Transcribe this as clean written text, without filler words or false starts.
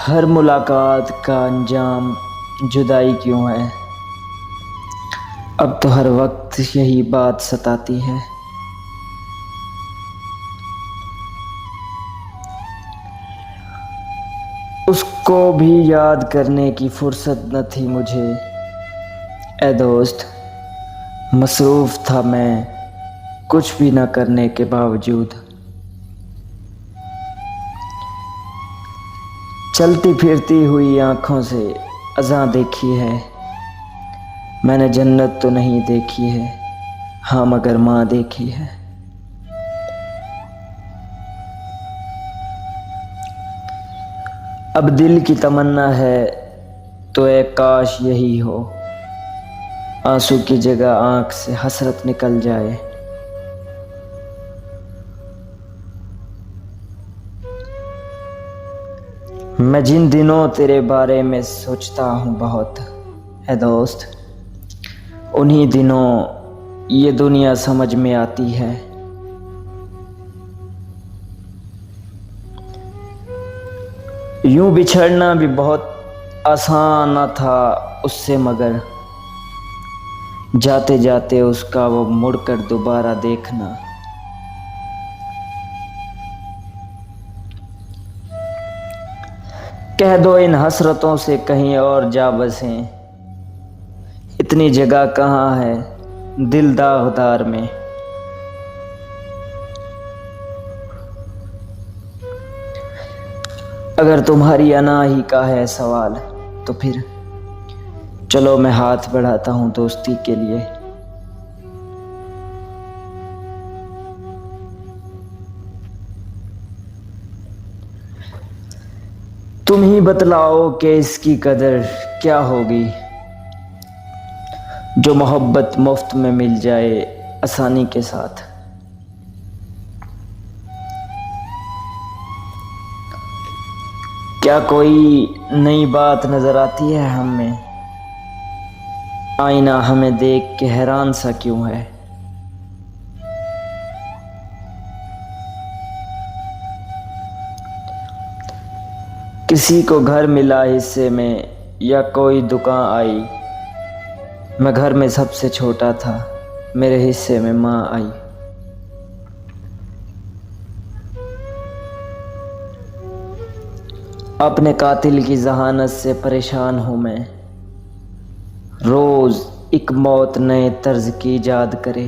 हर मुलाकात का अंजाम जुदाई क्यों है। अब तो हर वक्त यही बात सताती है। उसको भी याद करने की फुर्सत न थी मुझे। ए दोस्त, मसरूफ था मैं कुछ भी न करने के बावजूद। चलती फिरती हुई आंखों से अज़ां देखी है। मैंने जन्नत तो नहीं देखी है, हाँ मगर माँ देखी है। अब दिल की तमन्ना है तो एक काश यही हो, आंसू की जगह आंख से हसरत निकल जाए। मैं जिन दिनों तेरे बारे में सोचता हूँ बहुत, है दोस्त, उन्हीं दिनों ये दुनिया समझ में आती है। यूं बिछड़ना भी बहुत आसान न था उससे, मगर जाते जाते उसका वो मुड़कर दोबारा देखना। कह दो इन हसरतों से कहीं और जा बसें, इतनी जगह कहाँ है दिल दागदार में। अगर तुम्हारी अनाही का है सवाल तो फिर चलो मैं हाथ बढ़ाता हूँ दोस्ती के लिए। तुम ही बतलाओ कि इसकी कदर क्या होगी, जो मोहब्बत मुफ्त में मिल जाए आसानी के साथ। क्या कोई नई बात नजर आती है हम में, आईना हमें देख के हैरान सा क्यों है। किसी को घर मिला हिस्से में या कोई दुकान आई, मैं घर में सबसे छोटा था, मेरे हिस्से में माँ आई। अपने कातिल की जहानत से परेशान हूँ मैं, रोज एक मौत नए तर्ज की इजाद करे।